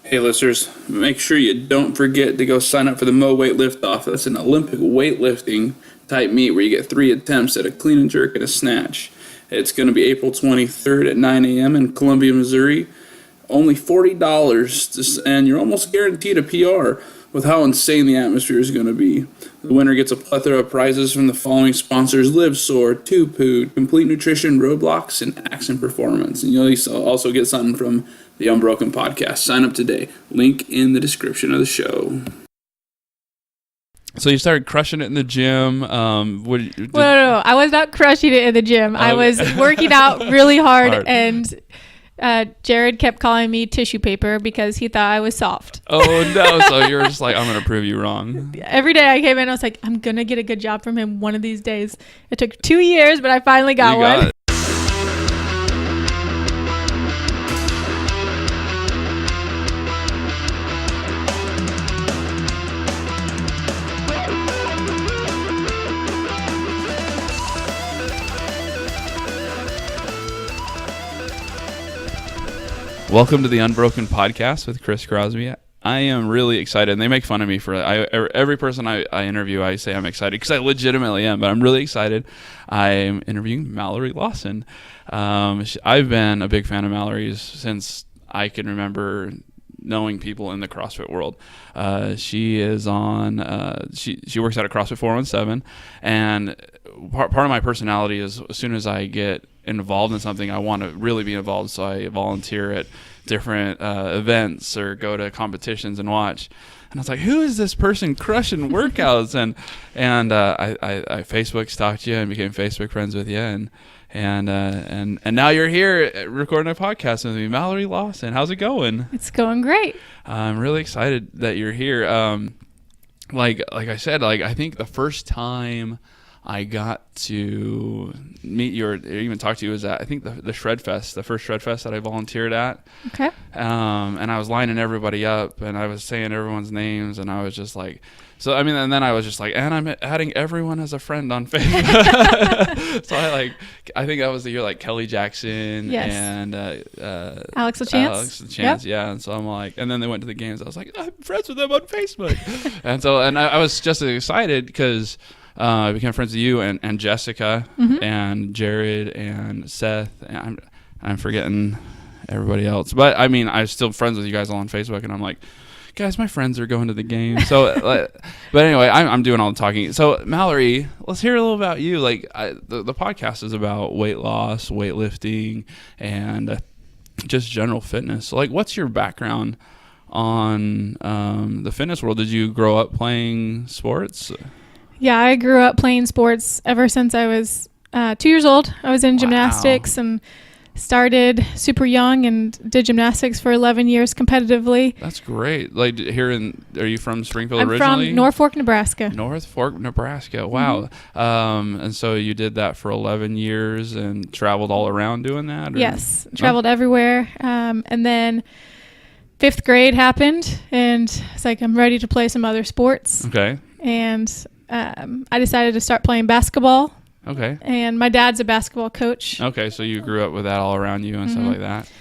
Hey listeners, make sure you don't forget to go sign up for the Mo Weight Lift Off. That's an Olympic weightlifting type meet where you get 3 attempts at a clean and jerk and a snatch. It's going to be April 23rd at 9 a.m. in Columbia, Missouri. Only $40, and you're almost guaranteed a PR with how insane the atmosphere is going to be. The winner gets a plethora of prizes from the following sponsors: Live Soar, Two Poo, Complete Nutrition, Roadblocks, and Accent Performance. And you'll also get something from the Unbroken podcast. Sign up today. Link in the description of the show. So you started crushing it in the gym. No. I was not crushing it in the gym. I was working out really hard. And Jared kept calling me tissue paper because he thought I was soft. Oh, no. So you were just like, I'm going to prove you wrong. Every day I came in, I was like, I'm going to get a good job from him one of these days. It took 2 years, but I finally got one. It. Welcome to the Unbroken podcast with Chris Crosby. I am really excited, and they make fun of me for every person I interview. I say I'm excited because I legitimately am, but I'm really excited. I'm interviewing Mallory Lawson. I've been a big fan of Mallory's since I can remember knowing people in the CrossFit world. She is on. She works out at CrossFit 417, and part of my personality is as soon as I get involved in something, I want to really be involved, so I volunteer at different events or go to competitions and watch. And I was like, who is this person crushing workouts? and I Facebook stalked you and became Facebook friends with you, and now you're here recording a podcast with me, Mallory Lawson. How's it going? It's going great. I'm really excited that you're here. Like I said, I think the first time I got to meet you or even talk to you was at, I think, the Shred Fest, the first Shred Fest that I volunteered at. Okay. And I was lining everybody up, and I was saying everyone's names, and I was just like, and then I was just like, and I'm adding everyone as a friend on Facebook. So I think that was the year like Kelly Jackson. Yes. And Alex LaChance. Yep. Yeah. And so I'm like, and then they went to the games. I was like, I'm friends with them on Facebook. and I was just excited because I became friends with you and Jessica and Jared and Seth. And I'm forgetting everybody else. But, I mean, I'm still friends with you guys all on Facebook. And I'm like, guys, my friends are going to the game. So, but anyway, I'm doing all the talking. So, Mallory, let's hear a little about you. The podcast is about weight loss, weightlifting, and just general fitness. So, what's your background on the fitness world? Did you grow up playing sports? Yeah, I grew up playing sports ever since I was 2 years old. I was in gymnastics and started super young and did gymnastics for 11 years competitively. That's great. Are you from Springfield originally? I'm from North Fork, Nebraska. North Fork, Nebraska. Wow. And so you did that for 11 years and traveled all around doing that? Yes, traveled everywhere. And then 5th grade happened, and it's like I'm ready to play some other sports. Okay. And I decided to start playing basketball. Okay. And my dad's a basketball coach. Okay, so you grew up with that all around you and stuff like that.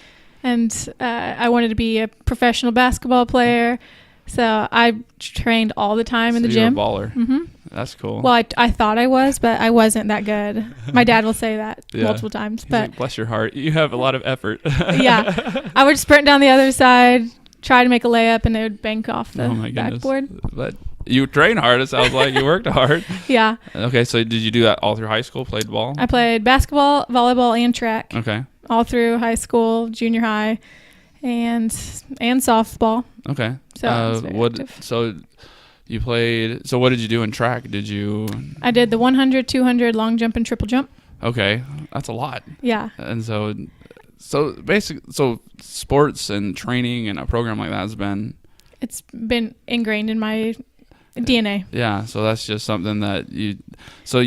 And I wanted to be a professional basketball player, so I trained all the time in the gym. You're a baller. Mm-hmm. That's cool. Well, I thought I was, but I wasn't that good. My dad will say that multiple times. He's but like, bless your heart, you have a lot of effort. Yeah, I would sprint down the other side, try to make a layup, and it would bank off the backboard. But you train hard, it sounds like. You worked hard. Yeah. Okay, so did you do that all through high school, played ball? I played basketball, volleyball, and track. Okay. All through high school, junior high, and softball. Okay. So you played, so what did you do in track? I did the 100, 200, long jump, and triple jump. Okay. That's a lot. Yeah. And so basically, sports and training and a program like that it's been ingrained in my DNA. Yeah, so that's just something that you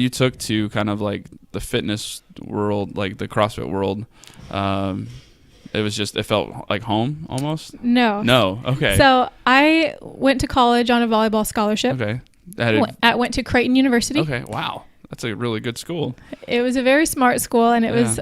took to kind of like the fitness world, like the CrossFit world. It felt like home almost? No. Okay. So I went to college on a volleyball scholarship. Okay. I went to Creighton University. Okay, wow. That's a really good school. It was a very smart school, and it was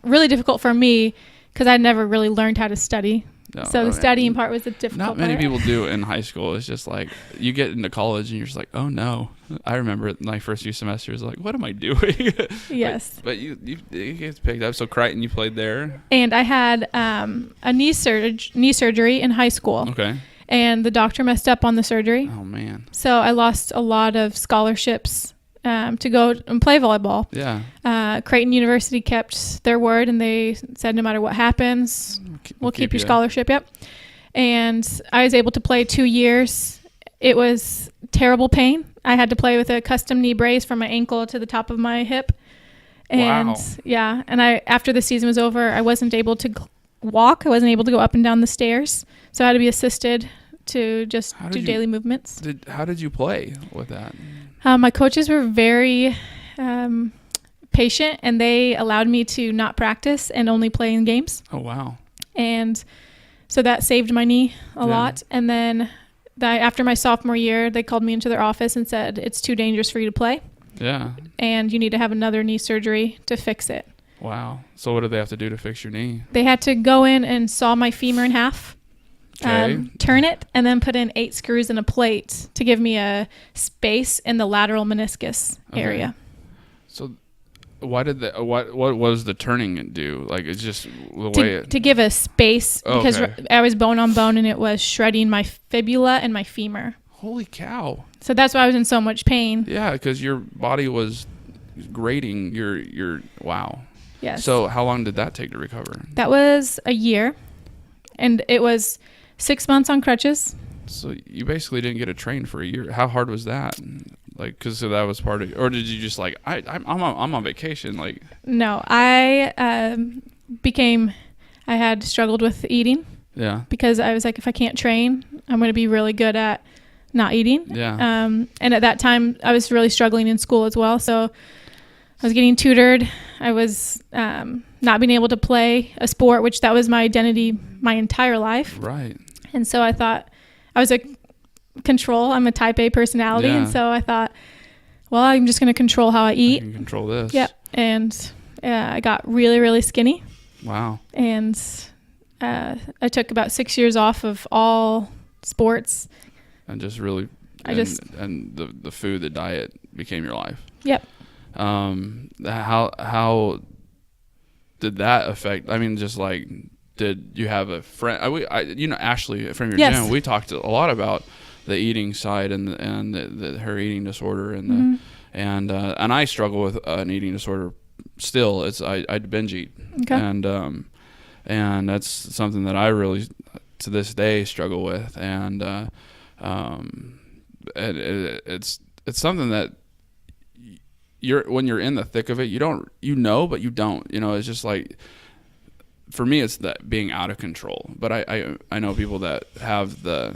really difficult for me because I'd never really learned how to study. No, So the studying part was the difficult Not many part. people do in high school. It's just like you get into college and you're just like, oh no. I remember my first few semesters, like, what am I doing? Yes. But you get picked up. So Crichton, you played there. And I had a knee surgery in high school. Okay. And the doctor messed up on the surgery. Oh man. So I lost a lot of scholarships to go and play volleyball. Yeah. Creighton University kept their word, and they said no matter what happens, we'll keep your scholarship. Yep. And I was able to play 2 years. It was terrible pain. I had to play with a custom knee brace from my ankle to the top of my hip. And Wow. yeah, and after the season was over, I wasn't able to walk. I wasn't able to go up and down the stairs. So I had to be assisted to just do daily movements. How did you play with that? My coaches were very patient, and they allowed me to not practice and only play in games. Oh wow. And so that saved my knee a lot. And then after my sophomore year, they called me into their office and said, it's too dangerous for you to play. Yeah. And you need to have another knee surgery to fix it. Wow. So what did they have to do to fix your knee? They had to go in and saw my femur in half. Okay. Turn it, and then put in 8 screws in a plate to give me a space in the lateral meniscus area. So why did what was the turning do? Like, it's just the way To give a space, because Okay. I was bone on bone, and it was shredding my fibula and my femur. Holy cow. So that's why I was in so much pain. Yeah, because your body was grading your wow. Yes. So how long did that take to recover? That was a year, and it was 6 months on crutches. So you basically didn't get to train for a year. How hard was that? Like, because that was part of, or did you just like, I'm on vacation? Like, No, I had struggled with eating yeah, because I was like, if I can't train, I'm going to be really good at not eating. yeah, And at that time, I was really struggling in school as well. So I was getting tutored. I was not being able to play a sport, which that was my identity my entire life. right. And so I thought I was I'm a type A personality. Yeah. And so I thought, well, I'm just going to control how I I eat. can control this. Yep. And I got really, really skinny. Wow. And I took about 6 years off of all sports. And just really, and the food, the diet became your life. Yep. How did that affect? I mean, just like, did you have a friend? Ashley from your Yes. gym. We talked a lot about the eating side and her eating disorder and and I struggle with an eating disorder still. It's I binge eat. Okay. And that's something that I really to this day struggle with, and it's something that when you're in the thick of it, but you don't. It's just like, for me, it's that being out of control. But I know people that have the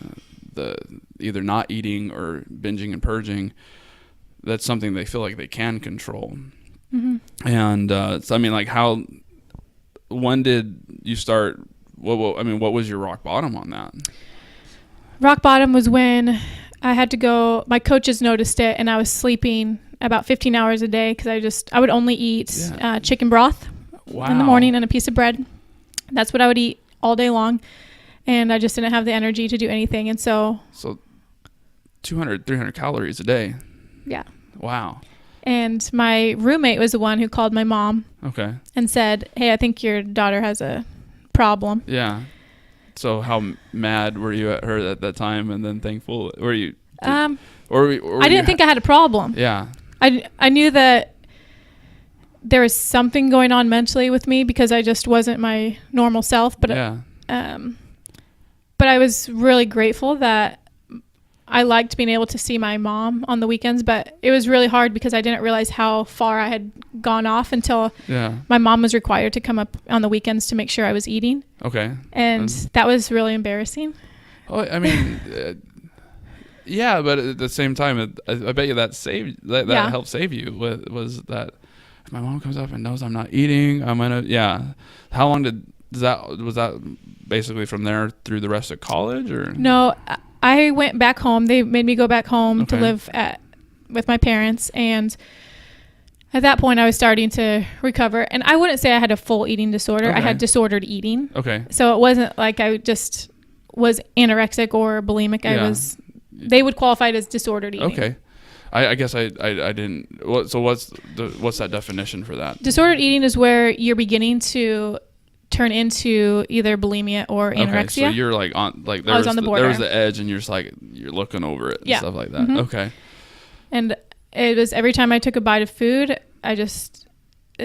either not eating or binging and purging. That's something they feel like they can control. Mm-hmm. And so I mean, like, when did you start? What was your rock bottom on that? Rock bottom was when I had to go. My coaches noticed it, and I was sleeping about 15 hours a day because I would only eat chicken broth in the morning and a piece of bread. That's what I would eat all day long, and I just didn't have the energy to do anything. And so 200, 300 calories a day. Yeah. Wow. And my roommate was the one who called my mom. Okay. And said, "Hey, I think your daughter has a problem." Yeah. So how mad were you at her at that time, and then thankful? Were you? I didn't think I had a problem. Yeah. I knew that there was something going on mentally with me because I just wasn't my normal self. But yeah. But I was really grateful that I liked being able to see my mom on the weekends. But it was really hard because I didn't realize how far I had gone off until my mom was required to come up on the weekends to make sure I was eating. Okay. And that was really embarrassing. Oh, I mean, yeah, but at the same time, I bet you that helped save you. Was that if my mom comes up and knows I'm not eating, I'm gonna How long was that basically from there through the rest of college, or no? I went back home. They made me go back home to live with my parents, and At that point, I was starting to recover, and I wouldn't say I had a full eating disorder. I had disordered eating. Okay. So it wasn't like I just was anorexic or bulimic. They would qualify it as disordered eating. Okay. I guess I didn't. So what's that definition for that? Disordered eating is where you're beginning to turn into either bulimia or anorexia. Okay, so you're like on there was the border. There was the edge, and you're just like you're looking over it and stuff like that. Mm-hmm. Okay. And it was every time I took a bite of food,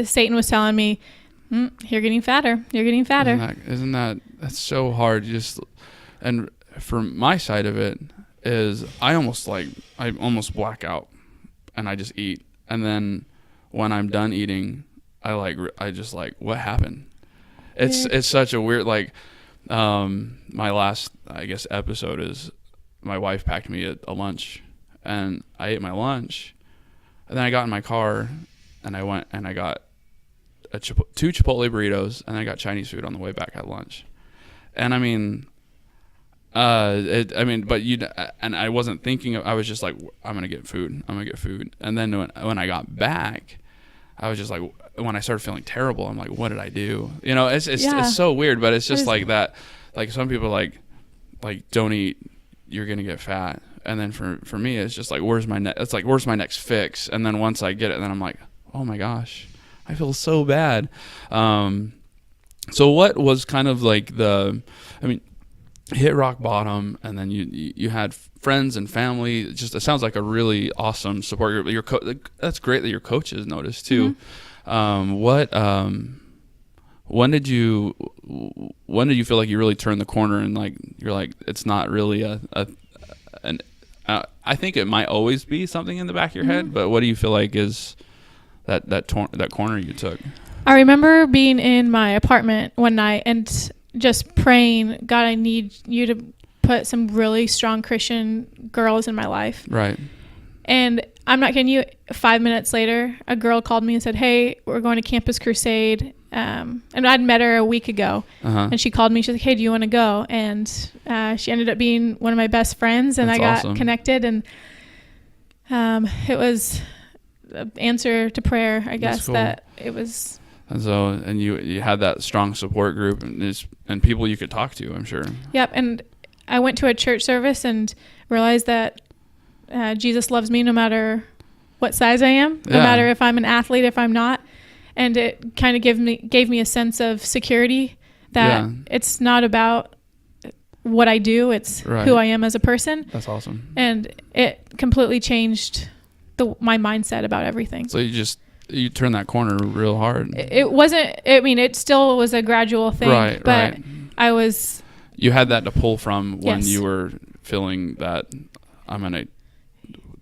Satan was telling me, "You're getting fatter. You're getting fatter." Isn't that that's so hard? And from my side of it is I almost black out, and I just eat, and then when I'm done eating, I just what happened? It's such a weird my last I guess episode is my wife packed me a lunch, and I ate my lunch, and then I got in my car and I went and I got 2 Chipotle burritos, and I got Chinese food on the way back at lunch. And and I wasn't thinking I was just like, I'm going to get food. And then when I got back, I was just like, when I started feeling terrible, I'm like, what did I do? It's so weird, but it's just like that. Like some people like don't eat, you're going to get fat. And then for me, it's just like, where's my next fix? And then once I get it, then I'm like, oh my gosh, I feel so bad. So what was kind of like hit rock bottom, and then you had friends and family. It sounds like a really awesome support group. That's great that your coaches noticed too. Mm-hmm. When did you feel like you really turned the corner and you're like, it's not really I think it might always be something in the back of your head, but what do you feel like is that corner you took? I remember being in my apartment one night and just praying, God, I need you to put some really strong Christian girls in my life. Right. And I'm not kidding you, 5 minutes later, a girl called me and said, hey, we're going to Campus Crusade. And I'd met her a week ago. Uh-huh. And she called me. She's like, hey, do you want to go? And she ended up being one of my best friends. And I got connected. And it was an answer to prayer, I guess, cool. That it was... And you had that strong support group and people you could talk to, I'm sure. Yep. And I went to a church service and realized that Jesus loves me no matter what size I am, no matter if I'm an athlete, if I'm not. And it kind of gave me a sense of security that it's not about what I do, it's who I am as a person. That's awesome. And it completely changed my mindset about everything. So you turned that corner real hard. It wasn't, it still was a gradual thing, but you had that to pull from when you were feeling that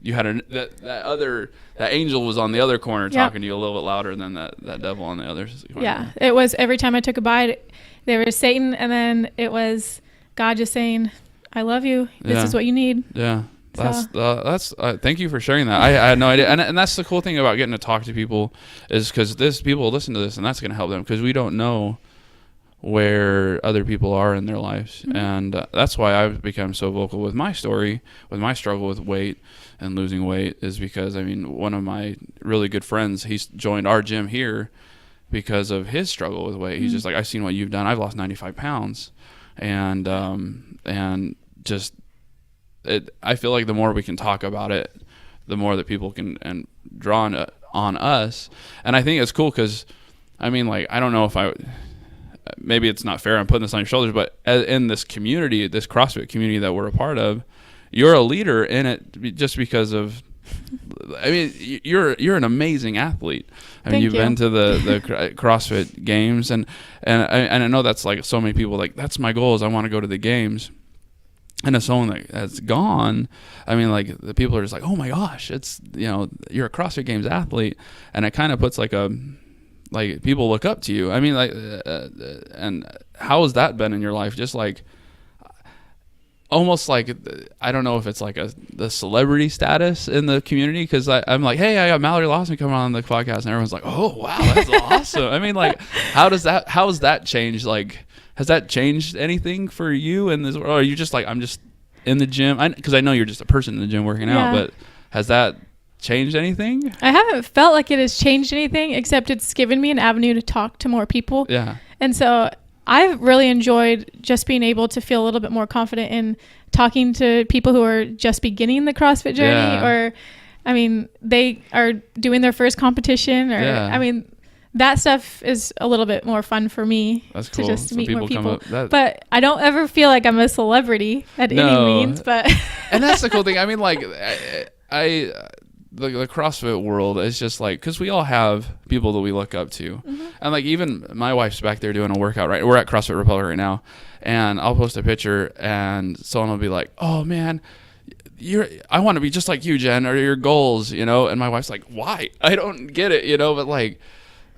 you had that angel was on the other corner talking to you a little bit louder than that devil on the other corner. Yeah, it was every time I took a bite, there was Satan, and then it was God just saying, I love you. This is what you need. Yeah. That's thank you for sharing that. I had no idea, and that's the cool thing about getting to talk to people is because people will listen to this, and that's going to help them because we don't know where other people are in their lives, and that's why I've become so vocal with my story, with my struggle with weight and losing weight, is because one of my really good friends, he's joined our gym here because of his struggle with weight. He's just like, I've seen what you've done. I've lost 95 pounds, and just. I feel like the more we can talk about it, the more that people can draw on us. And I think it's cool because, I don't know if maybe it's not fair I'm putting this on your shoulders, but in this community, this CrossFit community that we're a part of, you're a leader in it just because of, you're an amazing athlete. You've been to the CrossFit Games, and I know that's like so many people that's my goal is I want to go to the games. And as someone that's gone, the people are just like, oh my gosh, it's, you're a CrossFit Games athlete. And it kind of puts people look up to you. And how has that been in your life? Just almost I don't know if it's the celebrity status in the community. Cause I'm like, hey, I got Mallory Lawson coming on the podcast. And everyone's like, oh wow, that's awesome. How has that changed? Has that changed anything for you in this, or are you just I'm just in the gym? Because I know you're just a person in the gym working out, but has that changed anything? I haven't felt like it has changed anything, except it's given me an avenue to talk to more people. Yeah. And so I've really enjoyed just being able to feel a little bit more confident in talking to people who are just beginning the CrossFit journey, or, I mean, they are doing their first competition, or, I mean, that stuff is a little bit more fun for me. That's cool. To just meet more people. But I don't ever feel like I'm a celebrity at any means. But and that's the cool thing. I mean, like, the CrossFit world is just like, because we all have people that we look up to. And like, even my wife's back there doing a workout, right? We're at CrossFit Republic right now, and I'll post a picture and someone will be like, oh man, I want to be just like you, Jen, or your goals, you know? And my wife's like, why? I don't get it, you know? But like,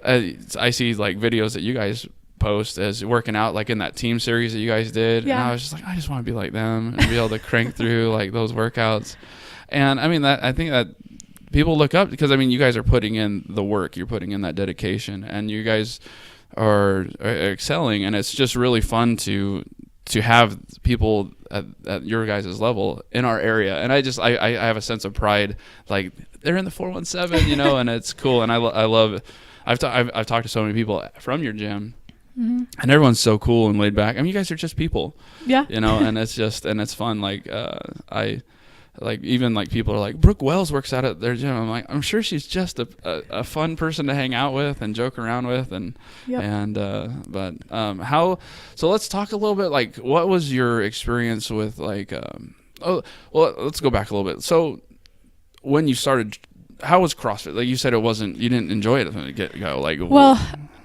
I see like videos that you guys post as working out, like in that team series that you guys did. And I was just like, I just want to be like them and be able to crank through like those workouts. And I mean, I think that people look up, because I mean, you guys are putting in the work, you're putting in that dedication, and you guys are excelling, and it's just really fun to have people at your guys' level in our area. And I have a sense of pride, like they're in the 417, you know, and it's cool. And I love it. I've talked to so many people from your gym, and everyone's so cool and laid back. I mean, you guys are just people, you know, and it's fun. Like, even like people are like, Brooke Wells works out at their gym. I'm like, I'm sure she's just a fun person to hang out with and joke around with. And, so let's talk a little bit, like, what was your experience with like, let's go back a little bit. So when you started, how was CrossFit? Like you said, you didn't enjoy it from the get-go. Like, well,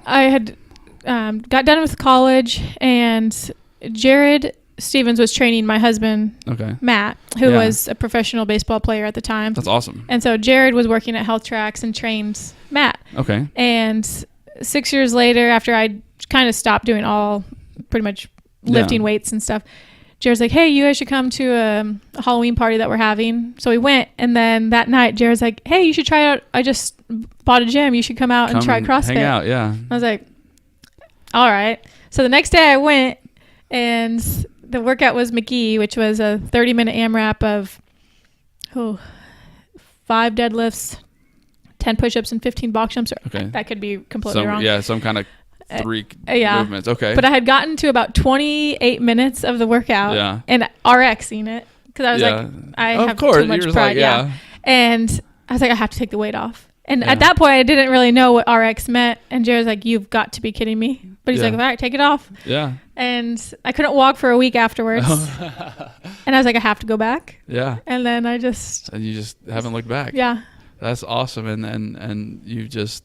I had got done with college, and Jared Stevens was training my husband, Matt, who was a professional baseball player at the time. That's awesome. And so Jared was working at Health Tracks and trained Matt. Okay. And 6 years later, after I kind of stopped doing all pretty much lifting weights and stuff, Jared's like, hey, you guys should come to a Halloween party that we're having. So we went, and then that night, Jared's like, hey, you should try out. I just bought a gym. You should come out and try CrossFit. Hang out, yeah. I was like, all right. So the next day I went, and the workout was McGee, which was a 30-minute AMRAP of 5 deadlifts, 10 push-ups, and 15 box jumps. That could be completely wrong. Yeah, some kind of 3 movements. Okay. But I had gotten to about 28 minutes of the workout and RXing it, because I was like, I have too much pride. And I was like, I have to take the weight off. And at that point, I didn't really know what RX meant. And Jared's like, you've got to be kidding me. But he's like, all right, take it off. Yeah. And I couldn't walk for a week afterwards. And I was like, I have to go back. Yeah. And then And you just haven't looked back. Yeah. That's awesome. And you just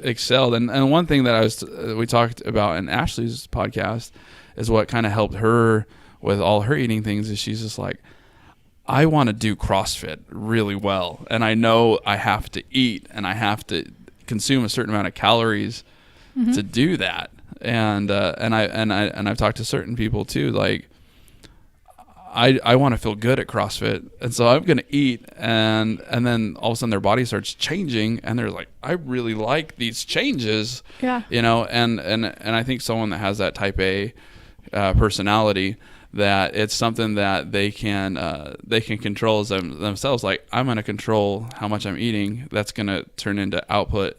excelled. And one thing that we talked about in Ashley's podcast is what kind of helped her with all her eating things is she's just like, I want to do CrossFit really well, and I know I have to eat and I have to consume a certain amount of calories to do that. And I've talked to certain people too, like I want to feel good at CrossFit, and so I'm going to eat, and then all of a sudden their body starts changing, and they're like, I really like these changes. Yeah. You know, and I think someone that has that type A personality, that it's something that they can control themselves. Like, I'm going to control how much I'm eating. That's going to turn into output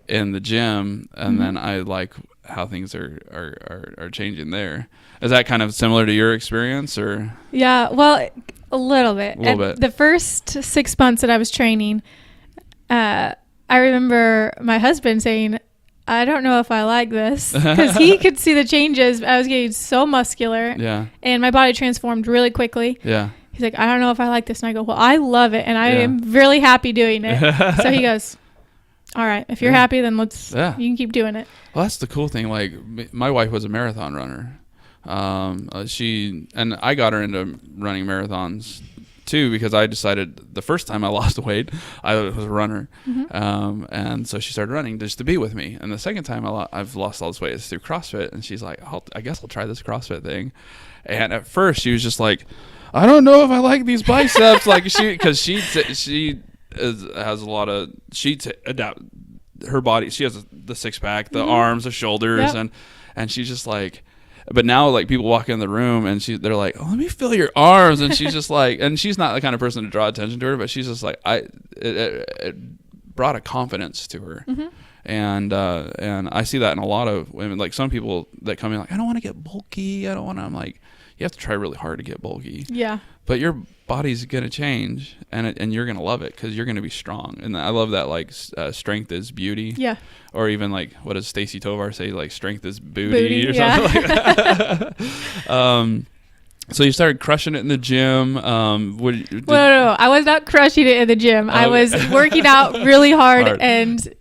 in the gym, and then I like how things are changing there. Is that kind of similar to your experience, or? Yeah, well, a little bit. The first 6 months that I was training, I remember my husband saying, I don't know if I like this, because he could see the changes. I was getting so muscular, and my body transformed really quickly. Yeah. He's like, I don't know if I like this. And I go, well, I love it, and I am really happy doing it. So he goes, all right, if you're happy, then you can keep doing it. Well, that's the cool thing. Like, my wife was a marathon runner. And I got her into running marathons too, because I decided the first time I lost weight, I was a runner. And so she started running just to be with me. And the second time I've lost all this weight is through CrossFit. And she's like, I guess I'll try this CrossFit thing. And at first she was just like, I don't know if I like these biceps. Like because she has a lot of, adapt her body. She has the 6-pack, the arms, the shoulders. And she's just like, but now like people walk in the room and they're like, oh, let me feel your arms. And she's just like, and she's not the kind of person to draw attention to her, but she's just like, it brought a confidence to her. Mm-hmm. And I see that in a lot of women. Like some people that come in like, I don't want to get bulky. I don't want to. I'm like, you have to try really hard to get bulky. Yeah. But your body's gonna change, and you're gonna love it because you're gonna be strong. And I love that like strength is beauty. Yeah. Or even like, what does Stacey Tovar say? Like strength is booty or yeah. something like that. So you started crushing it in the gym. No. I was not crushing it in the gym. I was working out really hard. And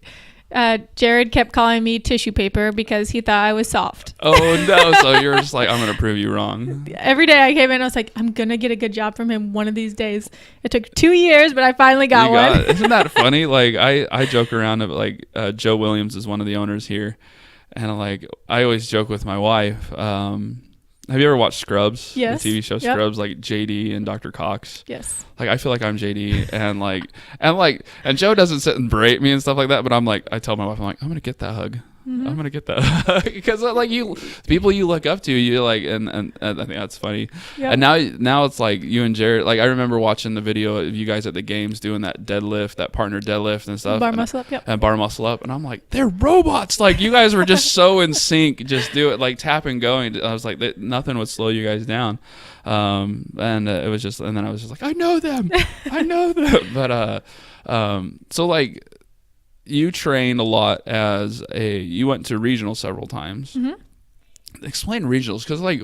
Jared kept calling me tissue paper because he thought I was soft. Oh no. So you're just like, I'm going to prove you wrong. Every day I came in, I was like, I'm going to get a good job from him one of these days. It took 2 years, but I finally got one. Isn't that funny? Like I joke around, like Joe Williams is one of the owners here. And like, I always joke with my wife, have you ever watched Scrubs? Yes. The TV show Scrubs, like JD and Dr. Cox. Yes. Like I feel like I'm JD and Joe doesn't sit and berate me and stuff like that, but I'm like, I tell my wife, I'm like, I'm gonna get that hug. Mm-hmm. I'm gonna get that hug. Because like people you look up to, you like, and I think that's funny. Yep. And now it's like you and Jared. Like I remember watching the video of you guys at the games doing that deadlift, that partner deadlift and stuff. Bar muscle up, yep. And bar muscle up, and I'm like, they're robots. Like you guys were just so in sync, just do it, like tap and going. I was like, nothing would slow you guys down. It was just, and then I was just like, I know them. But so like. You trained a lot you went to regionals several times. Mm-hmm. Explain regionals, because like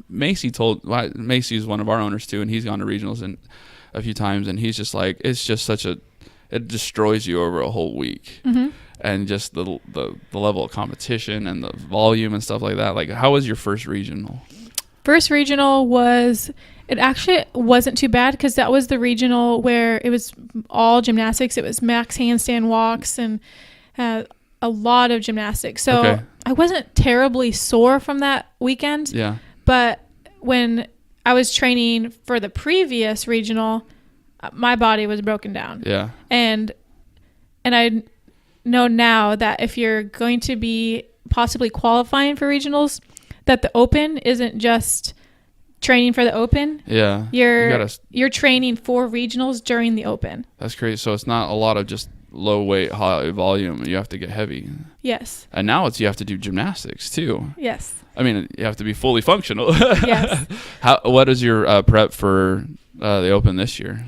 Macy is one of our owners too, and he's gone to regionals a few times, and he's just like, it's just it destroys you over a whole week. Mm-hmm. And just the level of competition and the volume and stuff like that. Like, how was your first regional? First regional it actually wasn't too bad because that was the regional where it was all gymnastics. It was max handstand walks and a lot of gymnastics. So I wasn't terribly sore from that weekend. Yeah. But when I was training for the previous regional, my body was broken down. Yeah. And I know now that if you're going to be possibly qualifying for regionals, that the open isn't just training for the open. Yeah. You're training for regionals during the open. That's crazy. So it's not a lot of just low weight, high volume. You have to get heavy. Yes. And now you have to do gymnastics too. Yes. I mean, you have to be fully functional. Yes. What is your prep for the open this year?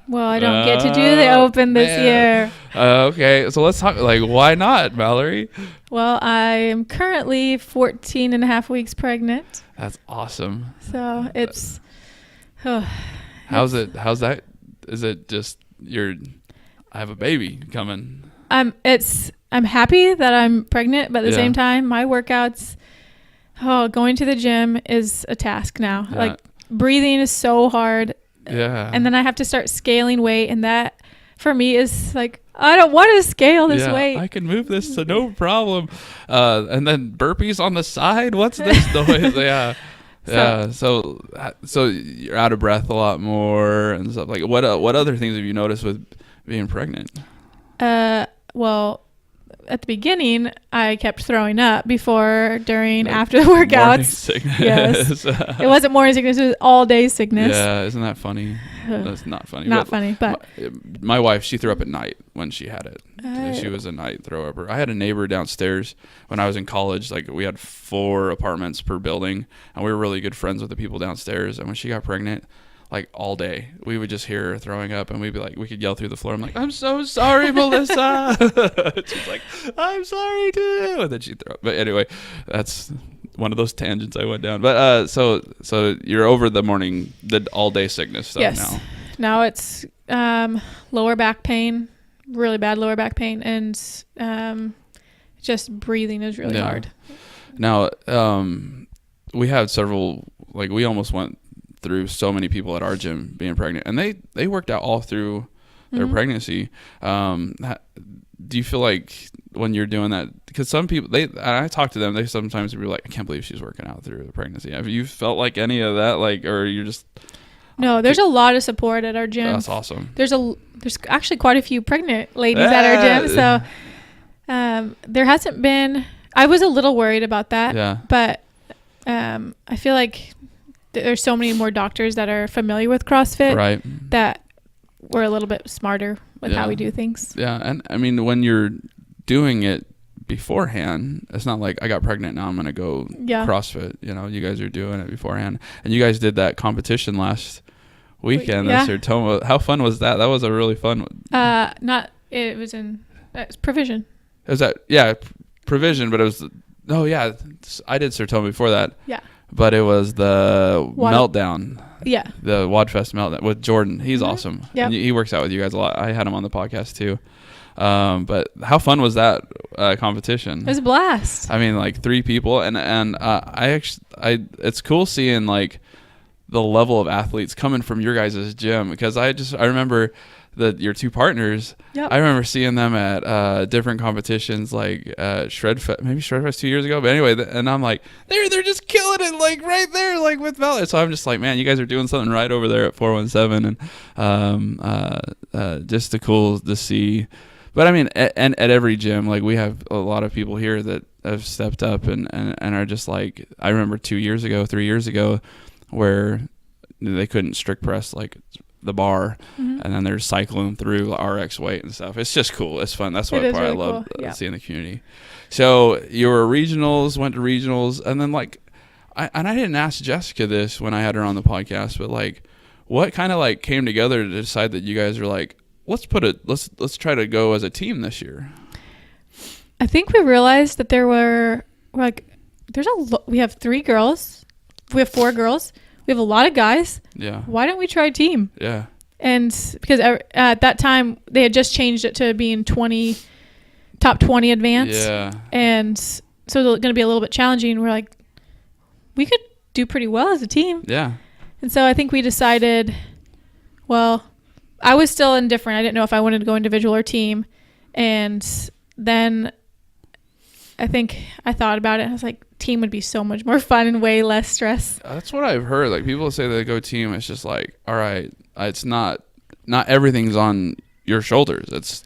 Well, I don't get to do the open this year. Okay, so let's talk, like, why not, Mallory? Well, I am currently 14 and a half weeks pregnant. That's awesome. So it's... How's that? Is it just I have a baby coming? I'm happy that I'm pregnant, but at the same time, my workouts, going to the gym is a task now. Yeah. Like, breathing is so hard. Yeah. And then I have to start scaling weight, and that for me is like, I don't want to scale this weight. I can move this to no problem. And then burpees on the side. What's this noise? Yeah. Yeah. So you're out of breath a lot more and stuff. Like what other things have you noticed with being pregnant? Well, at the beginning, I kept throwing up before, during, after the workouts. Morning sickness. Yes. It wasn't morning sickness, it was all day sickness. Yeah, isn't that funny? That's not funny. Not funny, but my wife, she threw up at night when she had it. She was a night throw upper. I had a neighbor downstairs when I was in college. Like, we had 4 apartments per building, and we were really good friends with the people downstairs. And when she got pregnant, like all day, we would just hear her throwing up, and we'd be like, we could yell through the floor. I'm like, I'm so sorry, Melissa. She's like, I'm sorry too. And then she'd throw up. But anyway, that's one of those tangents I went down. But so you're over the all day sickness stuff now. Now it's lower back pain, really bad lower back pain, and just breathing is really hard. Now we had several, like, we almost went through so many people at our gym being pregnant, and they worked out all through their pregnancy. Do you feel like when you're doing that, because some people, I talk to them, they sometimes be like, I can't believe she's working out through the pregnancy. Have you felt like any of that, like, or you're just... No, there's a lot of support at our gym. That's awesome. There's actually quite a few pregnant ladies at our gym, so there hasn't been... I was a little worried about that, but I feel like there's so many more doctors that are familiar with CrossFit, Right. that we're a little bit smarter with how we do things. Yeah, and I mean, when you're doing it beforehand, it's not like I got pregnant, now I'm going to go CrossFit. You know, you guys are doing it beforehand. And you guys did that competition last weekend, the Sertoma. How fun was that? That was a really fun one. It was in Provision. It was Provision, but it was, I did Sertoma before that. Yeah. But it was the Meltdown. Yeah. The Wadfest Meltdown with Jordan. He's awesome. Yeah. He works out with you guys a lot. I had him on the podcast too. But how fun was that competition? It was a blast. I mean, like 3 people, and it's cool seeing like the level of athletes coming from your guys' gym, because I remember your 2 partners. Yep. I remember seeing them at different competitions, like Shredfest 2 years ago. But anyway, and I'm like, they're just killing it, like right there, like with Valor. So I'm just like, man, you guys are doing something right over there at 417, and just cool to see. But I mean, at every gym, like we have a lot of people here that have stepped up and are just like, I remember 3 years ago, where they couldn't strict press like the bar, and then they're cycling through RX weight and stuff. It's just cool. It's fun. That's what part I love seeing the community. So you were went to regionals, and then like, I didn't ask Jessica this when I had her on the podcast, but like, what kind of like came together to decide that you guys are like, let's try to go as a team this year? I think we realized that we have 3 girls, we have 4 girls, we have a lot of guys. Yeah. Why don't we try a team? Yeah. And because at that time they had just changed it to being top 20 advanced. Yeah. And so it's going to be a little bit challenging. We're like, we could do pretty well as a team. Yeah. And so I think we decided, well, I was still indifferent. I didn't know if I wanted to go individual or team. And then I think I thought about it. And I was like, team would be so much more fun and way less stress. That's what I've heard. Like people say they go team. It's just like, all right, it's not everything's on your shoulders. It's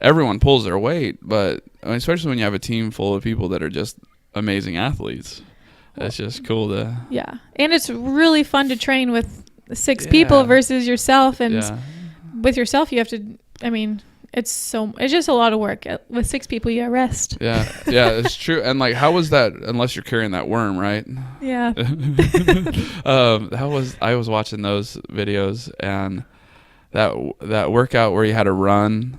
everyone pulls their weight, but especially when you have a team full of people that are just amazing athletes, it's just cool to. Yeah. And it's really fun to train with 6 people versus yourself. And with yourself, you have to, it's just a lot of work. With 6 people, you got rest. Yeah, it's true. And like, how was that? Unless you're carrying that worm, right? Yeah. I was watching those videos, and that workout where you had to run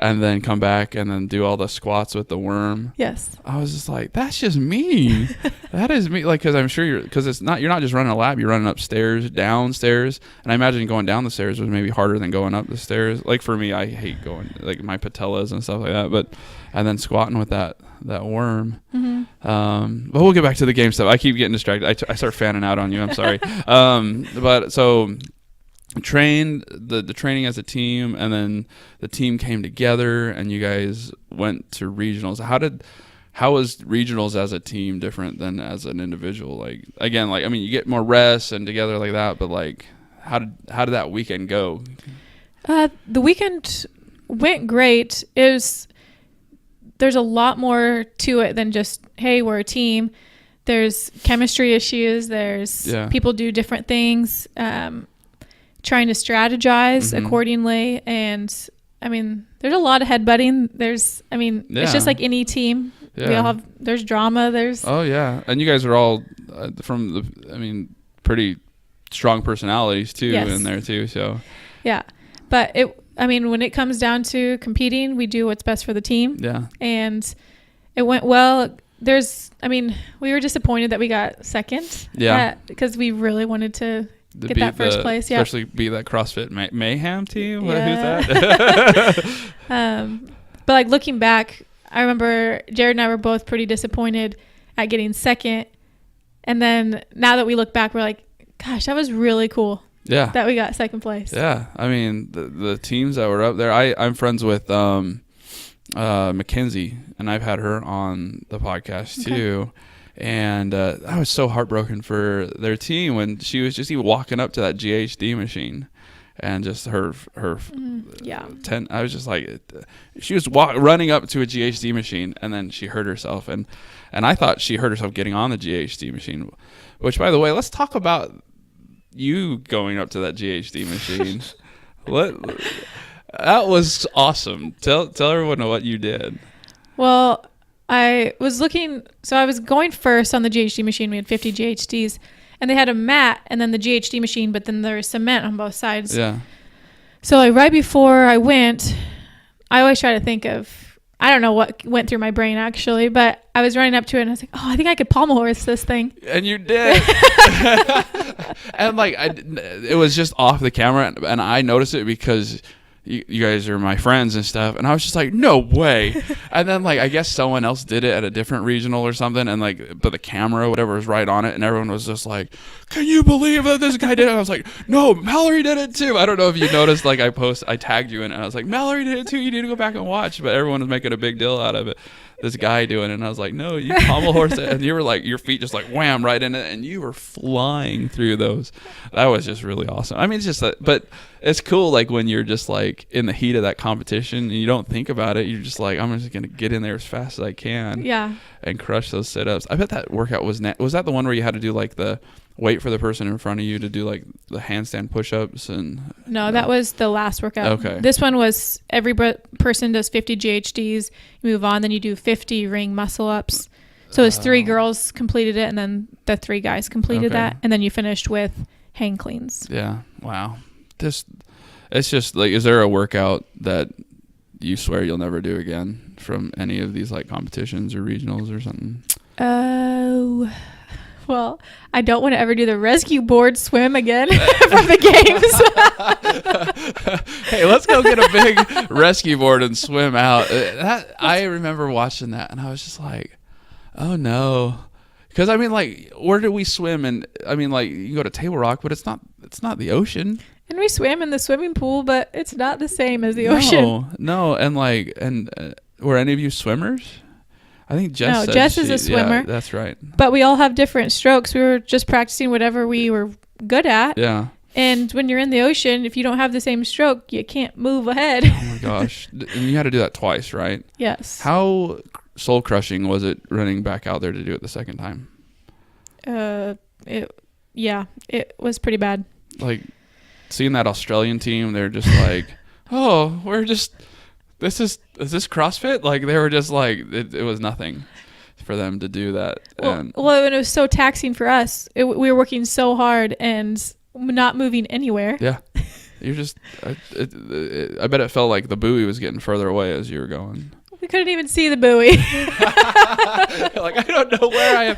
and then come back and then do all the squats with the worm. Yes. I was just like, that's just me. That is me. Like, because I'm sure you're not just running a lap. You're running upstairs, downstairs, and I imagine going down the stairs was maybe harder than going up the stairs. Like for me, I hate going like my patellas and stuff like that. And then squatting with that worm. But we'll get back to the game stuff. I keep getting distracted. I start fanning out on you. I'm sorry. But so. Trained the training as a team, and then the team came together and you guys went to regionals. How was regionals as a team different than as an individual? Like again, like you get more rest and together like that, but like how did that weekend go? The weekend went great. There's a lot more to it than just, hey, we're a team. There's chemistry issues, there's people do different things, trying to strategize accordingly. And there's a lot of headbutting. It's just like any team. We all there's drama. And you guys are all pretty strong personalities too in there too. So but when it comes down to competing, we do what's best for the team. Yeah. And it went well. We were disappointed that we got second. Yeah. Because we really wanted to get that first place, especially be that CrossFit Mayhem team. Who's that? But like looking back, I remember Jared and I were both pretty disappointed at getting second, and then now that we look back, we're like, gosh, that was really cool. Yeah, that we got second place. Yeah, the teams that were up there. I'm friends with Mackenzie, and I've had her on the podcast too. And I was so heartbroken for their team when she was just even walking up to that GHD machine. and just her yeah. I was just like, she was running up to a GHD machine, and then she hurt herself, and I thought she hurt herself getting on the GHD machine, which, by the way, let's talk about you going up to that GHD machine. That was awesome. Tell everyone what you did. Well, I was going first on the GHD machine. We had 50 GHDs, and they had a mat and then the GHD machine, but then there was cement on both sides. Yeah. So like right before I went, I always try to think of, I don't know what went through my brain actually, but I was running up to it and I was like, oh, I think I could pommel horse this thing. And you did. And like, it was just off the camera, and I noticed it because you guys are my friends and stuff, and I was just like, no way. And then like, I guess someone else did it at a different regional or something, and like, but the camera or whatever was right on it, and everyone was just like, can you believe that this guy did it? And I was like, no, Mallory did it too. I don't know if you noticed, like I tagged you in it, and I was like, Mallory did it too, you need to go back and watch. But everyone was making a big deal out of it, this guy doing it, and I was like, no, you pommel horse it. And you were like, your feet just like wham right in it, and you were flying through those. That was just really awesome. I mean, it's just that, but it's cool, like when you're just like in the heat of that competition and you don't think about it, you're just like, I'm just gonna get in there as fast as I can, and crush those sit-ups. I bet that workout was that the one where you had to do like the wait for the person in front of you to do like the handstand push-ups? And no, that was the last workout. Okay. This one was every person does 50 GHDs, you move on, then you do 50 ring muscle ups. So it was 3 girls completed it, and then the 3 guys completed that, and then you finished with hang cleans. Yeah. Wow. It's just like, is there a workout that you swear you'll never do again from any of these like competitions or regionals or something? Oh, well, I don't want to ever do the rescue board swim again from the games. Hey, let's go get a big rescue board and swim out. I remember watching that, and I was just like, oh no. Because I mean, like, where do we swim? And I mean, like, you go to Table Rock, but it's not the ocean. And we swam in the swimming pool, but it's not the same as the ocean. No, and like, were any of you swimmers? I think Jess. No, Jess is a swimmer. Yeah, that's right. But we all have different strokes. We were just practicing whatever we were good at. Yeah. And when you're in the ocean, if you don't have the same stroke, you can't move ahead. Oh my gosh! And you had to do that twice, right? Yes. How soul crushing was it running back out there to do it the second time? It was pretty bad. Like, seeing that Australian team, they're just like, oh, is this CrossFit? Like, they were just like, it was nothing for them to do that. Well, and it was so taxing for us. We were working so hard and not moving anywhere. Yeah. You're just, I bet it felt like the buoy was getting further away as you were going. We couldn't even see the buoy. Like, I don't know where I am.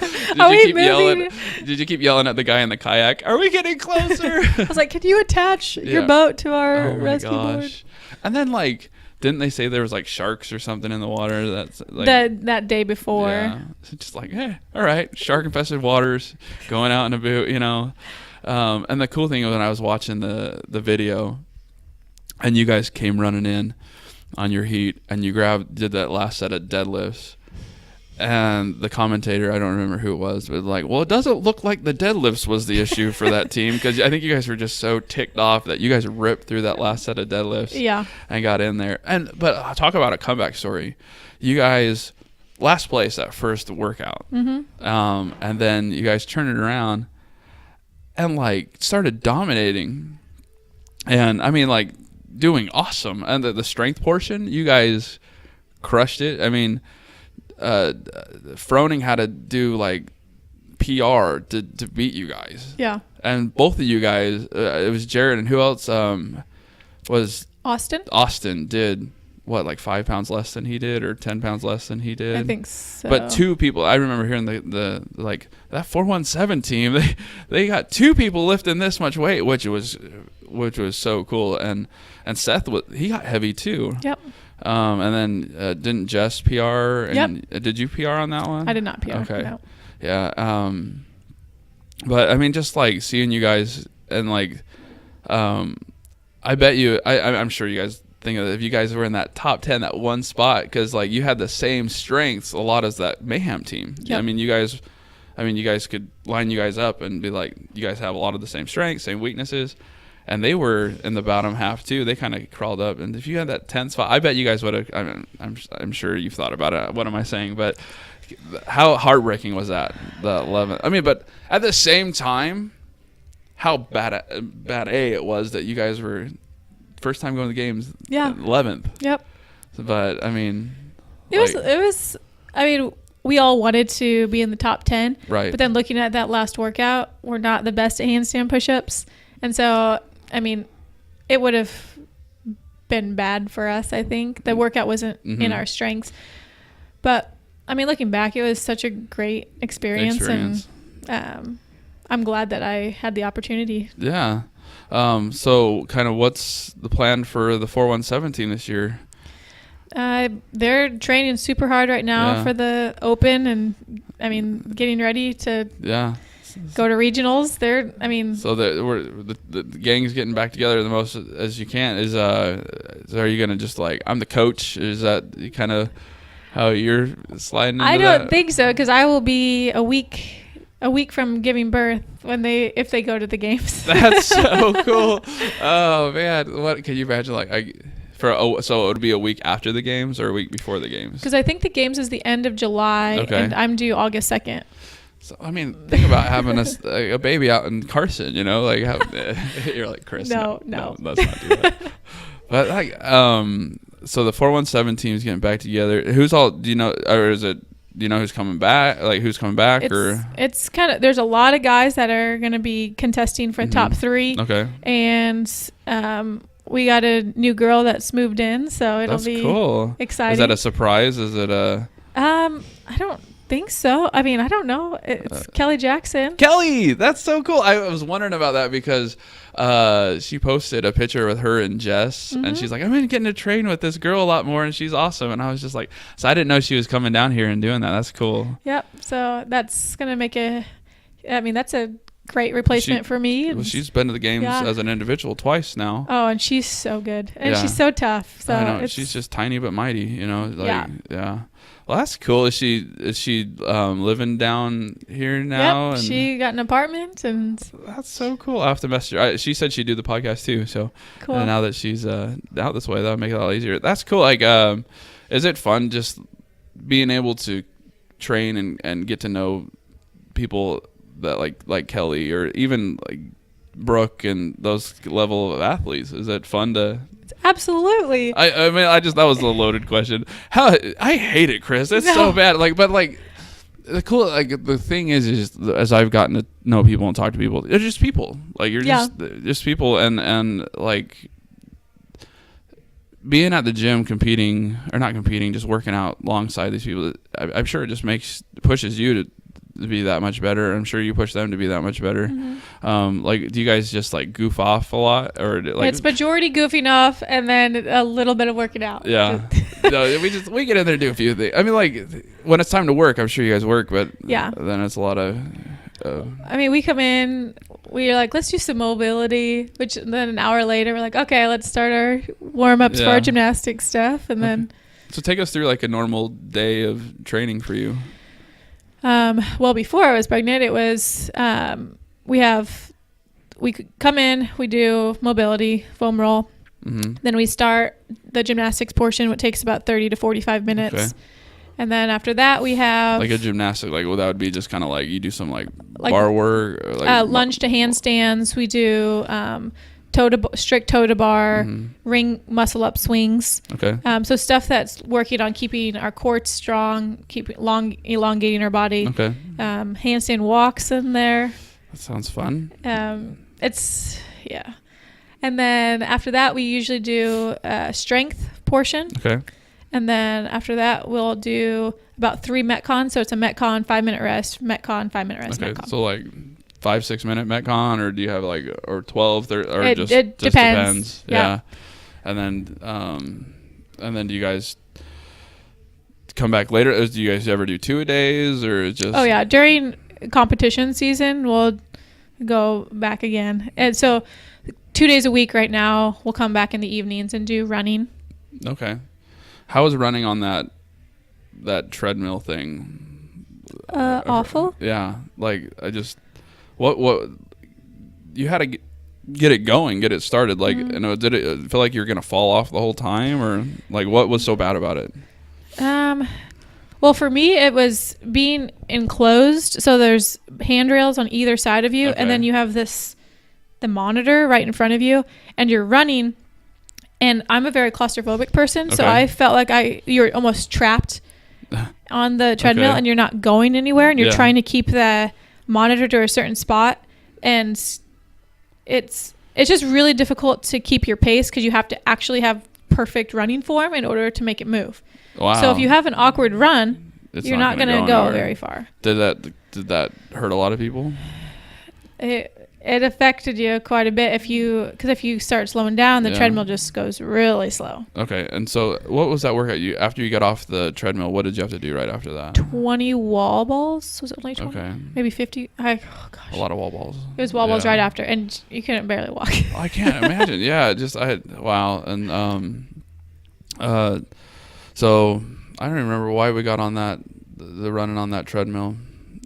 Did you keep yelling at the guy in the kayak? Are we getting closer? I was like, can you attach your boat to our rescue board? And then, like, didn't they say there was like sharks or something in the water? That's like that day before. Yeah. So just like, hey, all right, shark infested waters, going out in a boat, you know. And the cool thing was, when I was watching the video, and you guys came running in on your heat, and you did that last set of deadlifts, and the commentator, I don't remember who it was, but like, well, it doesn't look like the deadlifts was the issue for that team, because I think you guys were just so ticked off that you guys ripped through that last set of deadlifts, and got in there. But talk about a comeback story. You guys last place that first workout, and then you guys turned it around and like started dominating, and I mean, like, doing awesome. And the strength portion, you guys crushed it. I mean, Froning had to do like PR to beat you guys. Yeah. And both of you guys, it was Jared, and who else was Austin? Austin did what, like 5 pounds less than he did, or 10 pounds less than he did? I think so. But 2 people, I remember hearing the like that 417 team, they got 2 people lifting this much weight, which was so cool. And Seth, he got heavy too. Yep. And then didn't Jess PR? And did you PR on that one? I did not PR. Okay. No. Yeah. But I mean, just like seeing you guys, and like, I bet you, I'm sure you guys think of it, if you guys were in that top 10, that one spot, because like you had the same strengths a lot as that Mayhem team. Yep. I mean, you guys could line you guys up and be like, you guys have a lot of the same strengths, same weaknesses. and they were in the bottom half too. They kind of crawled up, and if you had that 10th spot, I bet you guys would have. I mean, I'm sure you've thought about it. What am I saying? But how heartbreaking was that? The 11th. I mean, but at the same time, how bad it was that you guys were first time going to the games. Yeah. 11th. Yep. But I mean, it was. I mean, we all wanted to be in the top 10. Right. But then looking at that last workout, we're not the best at handstand push-ups, and so I mean, it would have been bad for us. I think the workout wasn't in our strengths, but I mean, looking back, it was such a great experience. And I'm glad that I had the opportunity. Yeah. So kind of what's the plan for the 4-1-7 team this year? They're training super hard right now for the Open, and I mean, getting ready to go to regionals. So the gang's getting back together the most as you can. Are you gonna just like, I'm the coach? Is that kind of how you're sliding into I don't that? think so, because I will be a week from giving birth if they go to the games. That's so cool. Oh man, what can you imagine? So it would be a week after the games or a week before the games? Because I think the games is the end of July, and I'm due August 2nd. So I mean, think about having a baby out in Carson. You know, like you're like, Chris. No, let's not do that. But like, so the 4-1-7 team's getting back together. Who's all? Do you know? Or is it? Do you know who's coming back? Like who's coming back? It's kind of, there's a lot of guys that are going to be contesting for top 3. Okay. And we got a new girl that's moved in, so it'll be cool. Exciting. Is that a surprise? Is it a? I don't think so. I mean, I don't know. It's Kelly Jackson. Kelly, that's so cool. I was wondering about that because she posted a picture with her and Jess, and she's like, I've been getting to train with this girl a lot more, and she's awesome. And I was just like, so I didn't know she was coming down here and doing that. That's cool. Yep. So that's gonna make that's a great replacement for me. Well, she's been to the games as an individual twice now. Oh, and she's so good, and she's so tough. So I know she's just tiny but mighty. You know, yeah. Well, that's cool. Is she living down here now? Yep, and she got an apartment, and that's so cool. I have to message her. She said she'd do the podcast too. So cool. And now that she's out this way, that'll make it a lot easier. That's cool. Like, is it fun just being able to train and get to know people that like Kelly or even like Brooke and those level of athletes? Is it fun to? Absolutely. I mean, that was a loaded question. I hate it, Chris. It's so bad. The thing is as I've gotten to know people and talk to people, they're just people. Like you're just people, and like being at the gym just working out alongside these people. I'm sure it just pushes you to be that much better. I'm sure you push them to be that much better. Like, do you guys just like goof off a lot, or like it's majority goofing off and then a little bit of working out? Yeah. No, we get in there and do a few things. I mean, like when it's time to work, I'm sure you guys work, but then it's a lot of I mean, we come in, we're like, let's do some mobility, which then an hour later we're like, okay, let's start our warm-ups for our gymnastics stuff. And then so take us through like a normal day of training for you. Well, before I was pregnant, it was we come in, we do mobility, foam roll. Then we start the gymnastics portion, which takes about 30 to 45 minutes. Okay. And then after that, we have like a gymnastic, that would be just kind of like you do some like bar work, or like lunge to handstands. We do strict toe to bar, ring muscle up swings. Okay. So stuff that's working on keeping our core strong, elongating our body. Okay. Handstand walks in there. That sounds fun. And then after that, we usually do a strength portion. Okay. And then after that, we'll do about 3 Metcon. So it's a Metcon, 5-minute rest, Metcon, 5-minute rest, okay. Metcon. So like 5-6 minute Metcon, or do you have like, or 12, or it just depends. Yeah. And then do you guys come back later? Do you guys ever do 2-a-days, or just? Oh yeah. During competition season, we'll go back again. And so 2 days a week right now, we'll come back in the evenings and do running. Okay. How is running on that treadmill thing? Awful. Yeah. Like what you had get it going, get it started? Like, did it feel like you were gonna fall off the whole time, or like what was so bad about it? Well, for me, it was being enclosed. So there's handrails on either side of you, and then you have the monitor right in front of you, and you're running. And I'm a very claustrophobic person, so I felt like you're almost trapped on the treadmill, and you're not going anywhere, and you're trying to keep the monitor to a certain spot, and it's just really difficult to keep your pace because you have to actually have perfect running form in order to make it move. Wow. So if you have an awkward run, you're not going to go very far. Did that hurt a lot of people? It affected you quite a bit because if you start slowing down, the treadmill just goes really slow. Okay, and so what was that workout? After you got off the treadmill, what did you have to do right after that? 20 wall balls. Was it only 20? Okay. Maybe 50. Oh gosh. A lot of wall balls. It was wall balls right after, and you couldn't barely walk. I can't imagine. Yeah, wow. And so I don't remember why we got on the running on that treadmill.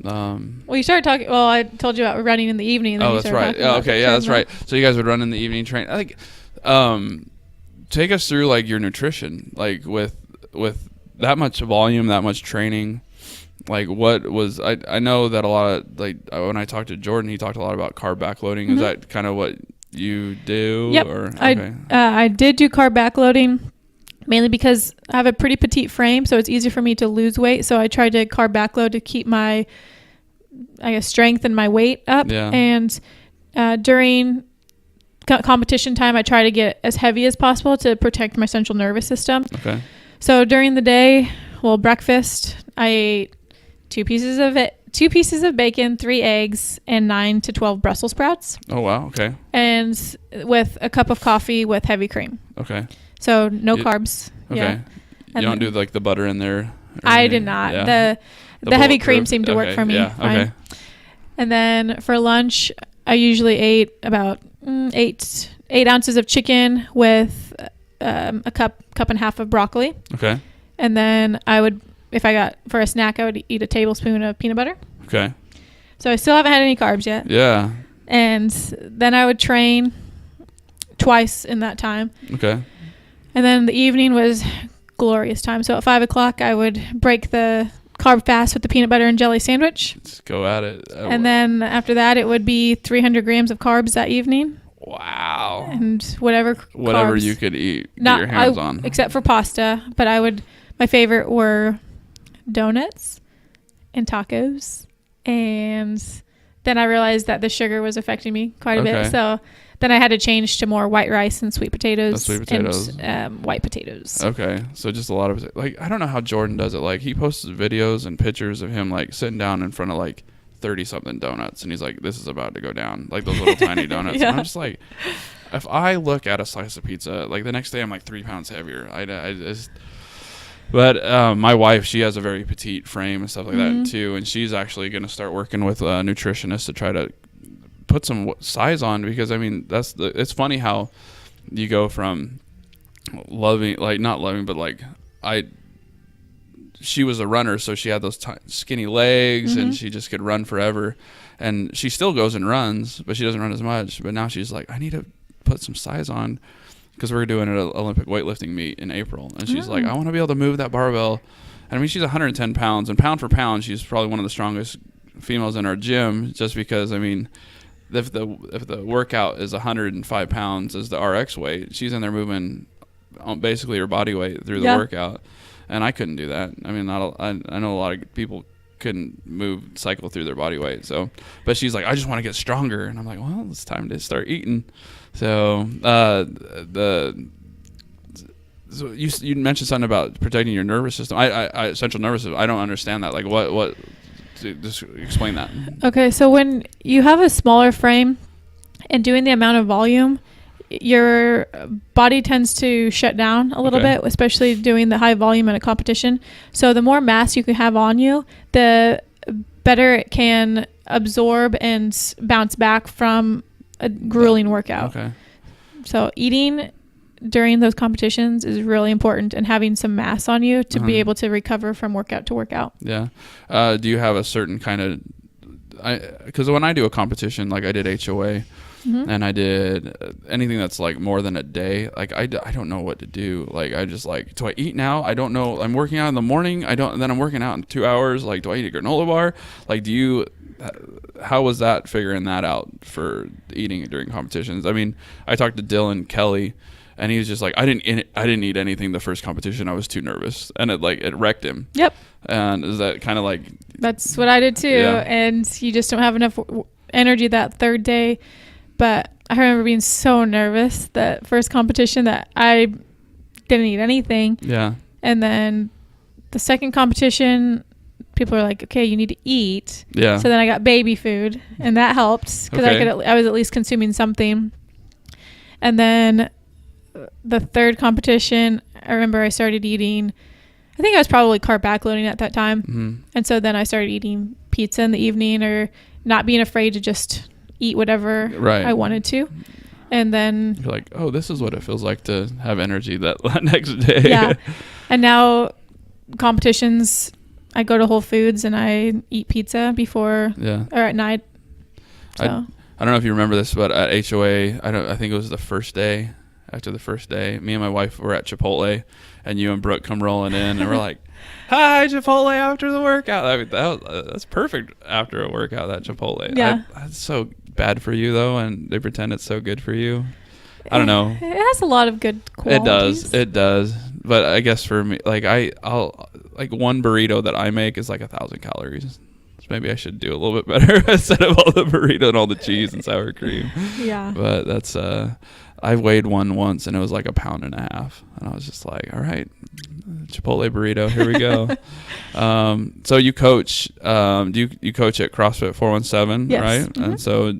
Well, you started talking. Well, I told you about running in the evening. And then that's right. Okay, yeah, that's right. So you guys would run in the evening train. I think, take us through like your nutrition, like with that much volume, that much training. Like what was I know that a lot of like when I talked to Jordan, he talked a lot about carb backloading. Is that kind of what you do? Yep. I did do carb backloading. Mainly because I have a pretty petite frame, so it's easy for me to lose weight. So I tried to carb backload to keep my, strength and my weight up. Yeah. And during competition time, I try to get as heavy as possible to protect my central nervous system. Okay. So during the day, breakfast, I ate 2 pieces of bacon, 3 eggs, and 9 to 12 Brussels sprouts. Oh, wow. Okay. And with a cup of coffee with heavy cream. Okay. So no carbs. Okay. Yeah. You don't do like the butter in there? I did not. Yeah. The heavy cream seemed to work for me. Yeah. Fine. Okay. And then for lunch, I usually ate about 8 ounces of chicken with a cup and a half of broccoli. Okay. And then for a snack, I would eat a tablespoon of peanut butter. Okay. So I still haven't had any carbs yet. Yeah. And then I would train twice in that time. Okay. And then the evening was glorious time. So at 5 o'clock, I would break the carb fast with the peanut butter and jelly sandwich. Let's go at it. And then after that, it would be 300 grams of carbs that evening. Wow. And whatever carbs, you could eat, get your hands on. Except for pasta. But my favorite were donuts and tacos. And then I realized that the sugar was affecting me quite a bit. So then I had to change to more white rice and sweet potatoes. And white potatoes. Okay. So just a lot of, like, I don't know how Jordan does it. Like, he posts videos and pictures of him, like, sitting down in front of, like, 30-something donuts. And he's like, this is about to go down. Like, those little tiny donuts. Yeah. And I'm just like, if I look at a slice of pizza, like, the next day I'm, like, 3 pounds heavier. I just... But my wife, she has a very petite frame and stuff like that, too. And she's actually going to start working with a nutritionist to try to put some size on, because it's funny how you go from she was a runner, so she had those skinny legs and she just could run forever, and she still goes and runs, but she doesn't run as much. But now she's like, I need to put some size on, because we're doing an Olympic weightlifting meet in April, and she's like, I want to be able to move that barbell. And she's 110 pounds, and pound for pound, she's probably one of the strongest females in our gym, just because if the workout is 105 pounds as the RX weight, she's in there moving basically her body weight through the workout, and I couldn't do that. I know a lot of people couldn't cycle through their body weight. So, but she's like, I just want to get stronger, and I'm like, well, it's time to start eating. So so you mentioned something about protecting your nervous system. I central nervous system. I don't understand that. Like what? Just explain that. Okay, so when you have a smaller frame and doing the amount of volume, your body tends to shut down a little bit, especially doing the high volume in a competition. So the more mass you can have on you, the better it can absorb and bounce back from a grueling workout. Okay. So eating during those competitions is really important, and having some mass on you to be able to recover from workout to workout. Yeah. Do you have a certain kind of because when I do a competition, like I did HOA, and I did anything that's like more than a day, like I don't know what to do. Like I just like, do I eat now? I don't know. I'm working out in the morning. And then I'm working out in 2 hours. Like, do I eat a granola bar? Like, how was that figuring that out for eating during competitions? I mean, I talked to Dylan Kelly, and he was just like, I didn't eat anything the first competition. I was too nervous, and it wrecked him. Yep. And is that kind of like? That's what I did too. Yeah. And you just don't have enough energy that third day. But I remember being so nervous that first competition that I didn't eat anything. Yeah. And then the second competition, people were like, okay, you need to eat. Yeah. So then I got baby food, and that helped because I was at least consuming something. And then the third competition, I remember I started eating, I think I was probably carb backloading at that time. Mm-hmm. And so then I started eating pizza in the evening, or not being afraid to just eat whatever I wanted to. And then you're like, oh, this is what it feels like to have energy that next day. Yeah. And now competitions, I go to Whole Foods and I eat pizza before or at night. So I don't know if you remember this, but at HOA, I think it was the first day. After the first day, me and my wife were at Chipotle, and you and Brooke come rolling in, and we're like, hi, Chipotle after the workout. I mean, that's perfect after a workout, that Chipotle. Yeah. That's so bad for you, though, and they pretend it's so good for you. I don't know. It has a lot of good qualities. It does. But I guess for me, like I'll like one burrito that I make is like 1,000 calories. So maybe I should do a little bit better instead of all the burrito and all the cheese and sour cream. Yeah. But that's I weighed one once, and it was like 1.5 pounds, and I was just like, all right, Chipotle burrito, here we go. So you coach, do you coach at CrossFit 417, yes. right? Mm-hmm. And so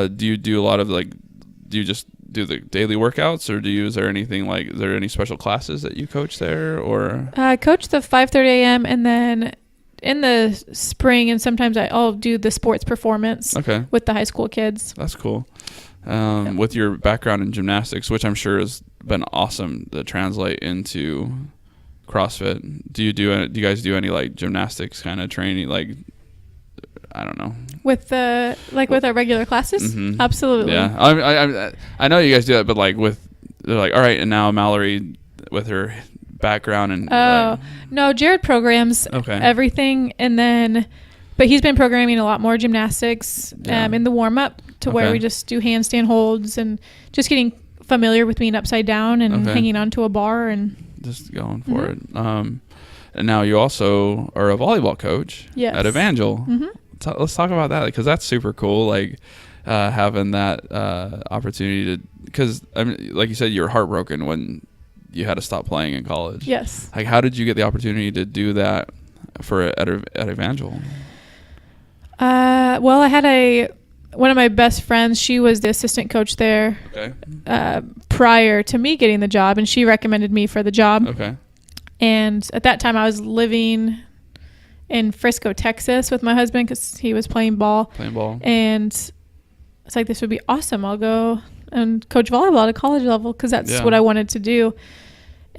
do you do a lot of do you just do the daily workouts, or is there anything is there any special classes that you coach there, or? I coach the 5:30 a.m. and then in the spring, and sometimes I'll do the sports performance with the high school kids. That's cool. With your background in gymnastics, which I'm sure has been awesome to translate into CrossFit. Do you guys do any like gymnastics kind of training? Like, I don't know. With with our regular classes? Mm-hmm. Absolutely. Yeah. I know you guys do that, but they're like, all right, and now Mallory with her background and no, Jared programs everything, and then but he's been programming a lot more gymnastics in the warm up to where we just do handstand holds and just getting familiar with being upside down and hanging onto a bar and just going for it. And now you also are a volleyball coach at Evangel. Mm-hmm. Let's talk about that, because that's super cool. Like having that opportunity to, because I mean, like you said, you were heartbroken when you had to stop playing in college. Yes. Like, how did you get the opportunity to do that at Evangel? Well, I had one of my best friends. She was the assistant coach there prior to me getting the job, and she recommended me for the job. Okay. And at that time, I was living in Frisco, Texas with my husband because he was playing ball. And it's like, this would be awesome. I'll go and coach volleyball at a college level because that's what I wanted to do.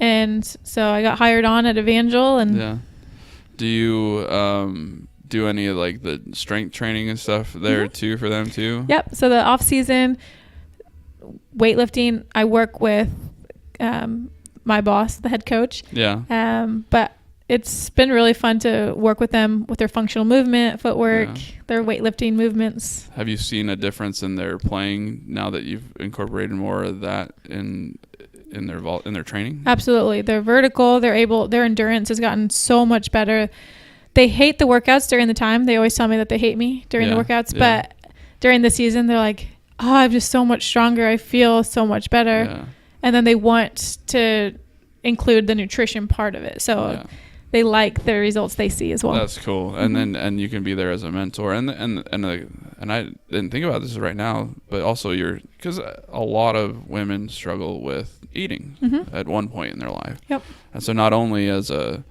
And so I got hired on at Evangel. And do you do any of like the strength training and stuff there too for them too? Yep. So the off season weightlifting, I work with my boss, the head coach. Yeah. But it's been really fun to work with them with their functional movement, footwork, their weightlifting movements. Have you seen a difference in their playing now that you've incorporated more of that in their training? Absolutely. They're vertical. Their endurance has gotten so much better. They hate the workouts during the time. They always tell me that they hate me during the workouts, but during the season, they're like, oh, I'm just so much stronger. I feel so much better. Yeah. And then they want to include the nutrition part of it. So they like the results they see as well. That's cool. And then you can be there as a mentor. And I didn't think about this right now, but also because a lot of women struggle with eating at one point in their life. Yep. And so not only as a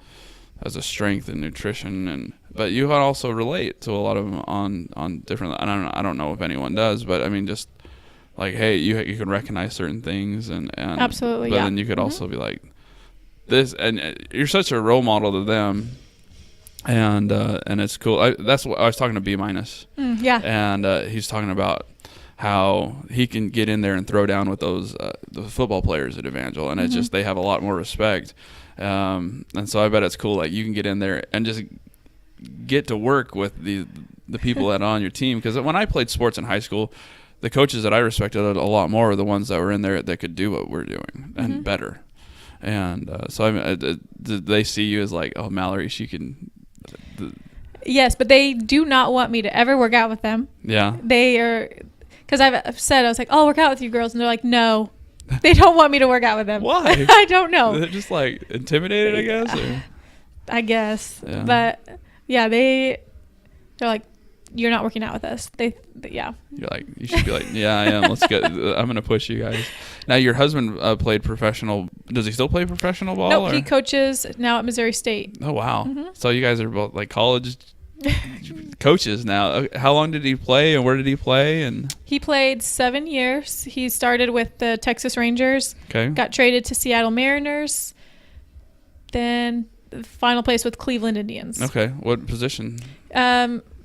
strength and nutrition, but you can also relate to a lot of them on different. I don't know if anyone does, but I mean, just like, hey, you can recognize certain things and absolutely. But then you could also be like this, and you're such a role model to them. and it's cool. That's what I was talking to B minus. Yeah. And he's talking about how he can get in there and throw down with those the football players at Evangel, and it's just they have a lot more respect. And so I bet it's cool. Like you can get in there and just get to work with the people that are on your team. Because when I played sports in high school, the coaches that I respected a lot more were the ones that were in there that could do what we're doing and better. And so they see you as like, oh, Mallory, she can. Yes, but they do not want me to ever work out with them. Yeah. They are, because I've said, I was like, I'll work out with you girls. And they're like, no, they don't want me to work out with them. Why? I don't know. They're just like intimidated, I guess. Or? I guess. Yeah. But yeah, they're like, you're not working out with us. Yeah. You're like, you should be like, yeah, I am. Let's get. I'm gonna push you guys. Now, your husband played professional. Does he still play professional ball? No, he coaches now at Missouri State. Oh wow! So you guys are both like college coaches now. How long did he play, and where did he play? And he played 7 years. He started with the Texas Rangers. Okay. Got traded to Seattle Mariners. Then the final place with Cleveland Indians. Okay, what position?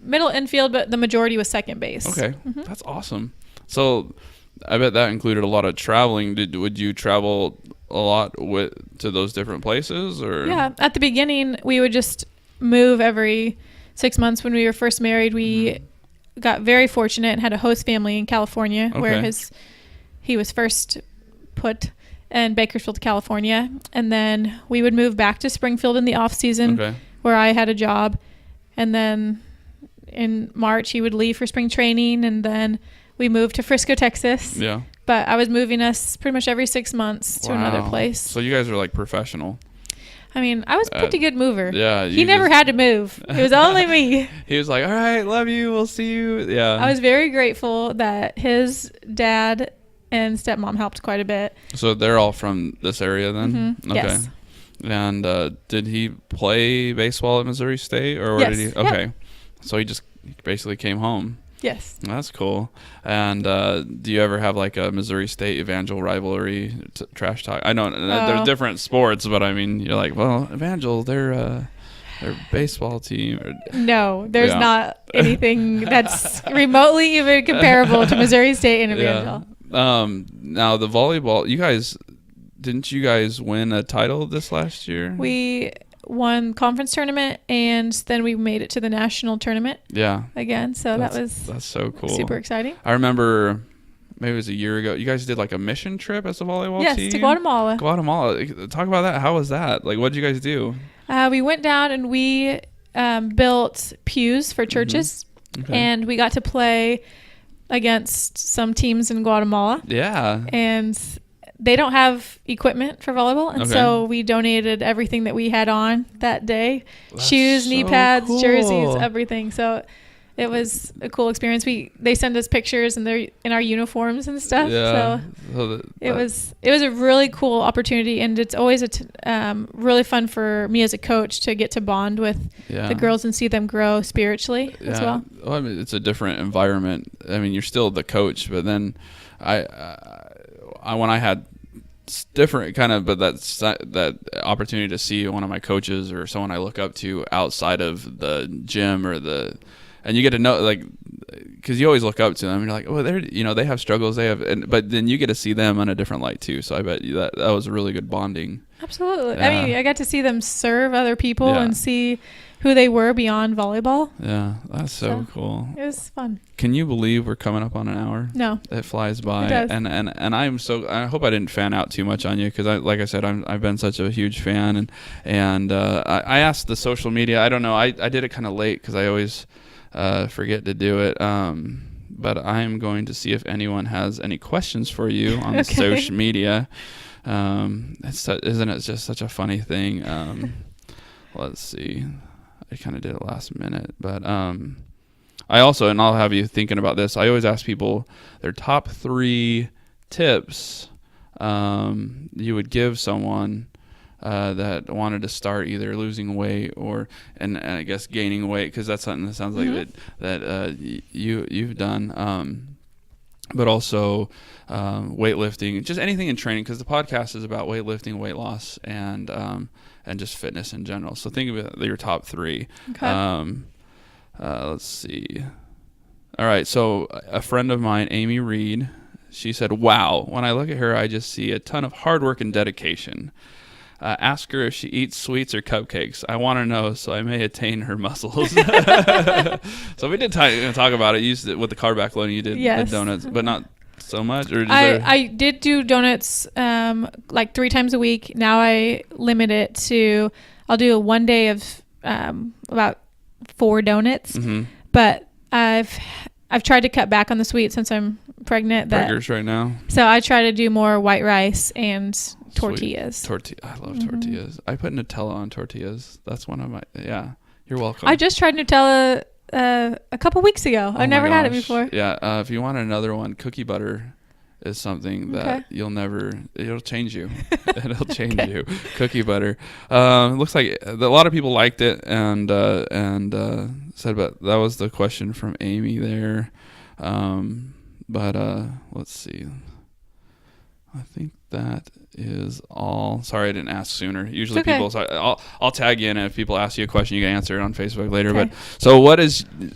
Middle infield, but the majority was second base. Okay, that's awesome. So I bet that included a lot of traveling. Would you travel a lot to those different places, or? Yeah, at the beginning we would just move every 6 months. When we were first married, we got very fortunate and had a host family in California, where he was first put in Bakersfield, California, and then we would move back to Springfield in the off season, where I had a job, and then in March he would leave for spring training, and then we moved to Frisco, Texas. Yeah. But I was moving us pretty much every 6 months to another place. So you guys are like professional. I mean, I was a pretty good mover. Yeah. He never had to move. It was only me. He was like, all right, love you. We'll see you. Yeah. I was very grateful that his dad and stepmom helped quite a bit. So they're all from this area then? Mm-hmm. Okay. Yes. And did he play baseball at Missouri State, or yes. did he? Okay. Yeah. So he just basically came home. Yes. That's cool. And do you ever have like a Missouri State Evangel rivalry trash talk? I know they're different sports, but I mean, you're like, well, Evangel, they're baseball team. No, there's not anything that's remotely even comparable to Missouri State and Evangel. Yeah. Now the volleyball, didn't you guys win a title this last year? We won conference tournament, and then we made it to the national tournament. Yeah. Again, so that's so cool. Super exciting. I remember maybe it was a year ago. You guys did like a mission trip as a volleyball team. Yes, to Guatemala. Talk about that. How was that? Like, what did you guys do? We went down and we built pews for churches, and we got to play against some teams in Guatemala. Yeah. And they don't have equipment for volleyball, and so we donated everything that we had on that day. That's shoes, knee pads, jerseys, everything. So it was a cool experience. They send us pictures, and they're in our uniforms and stuff. Yeah. So it was a really cool opportunity, and it's always really fun for me as a coach to get to bond with the girls and see them grow spiritually as well. Well, I mean, it's a different environment. I mean, you're still the coach, but then when I had different kind of, but that opportunity to see one of my coaches or someone I look up to outside of the gym and you get to know, like, because you always look up to them and you're like, oh, they have struggles, but then you get to see them in a different light too. So I bet you that was a really good bonding. Absolutely. Yeah. I mean, I got to see them serve other people and see who they were beyond volleyball. Yeah, that's so cool. It was fun. Can you believe we're coming up on an hour? No. It flies by. It does. And I hope I didn't fan out too much on you, because like I said, I've been such a huge fan, and I asked the social media. I don't know. I did it kind of late because I always forget to do it. But I'm going to see if anyone has any questions for you on the social media. Isn't it just such a funny thing? Let's see. I kind of did it last minute, but I also, and I'll have you thinking about this, I always ask people their top 3 tips you would give someone that wanted to start either losing weight and I guess gaining weight, because that's something that sounds like that you've done. but also weightlifting, just anything in training, because the podcast is about weightlifting, weight loss, and just fitness in general. So think of it, your top 3. Okay. Let's see. All right. So a friend of mine, Amy Reed, she said, "Wow, when I look at her, I just see a ton of hard work and dedication. Ask her if she eats sweets or cupcakes. I want to know so I may attain her muscles." So we did talk about it. You used it with the carb back loading. You did the donuts, but not so much. Or I did do donuts like 3 times a week. Now I limit it to, I'll do 1 day of about 4 donuts. Mm-hmm. But I've tried to cut back on the sweet since I'm pregnant. Burgers right now. So I try to do more white rice and tortillas. I love tortillas. I put Nutella on tortillas. That's one of my, you're welcome. I just tried Nutella a couple weeks ago. I've never had it before. Yeah. If you want another one, cookie butter is something that it'll change you. It'll change you. Cookie butter. Looks like a lot of people liked it and said, but that was the question from Amy there. But let's see. I think that is all. Sorry I didn't ask sooner. Usually okay. people, so I'll tag you in, and if people ask you a question, you can answer it on Facebook later. Okay. But so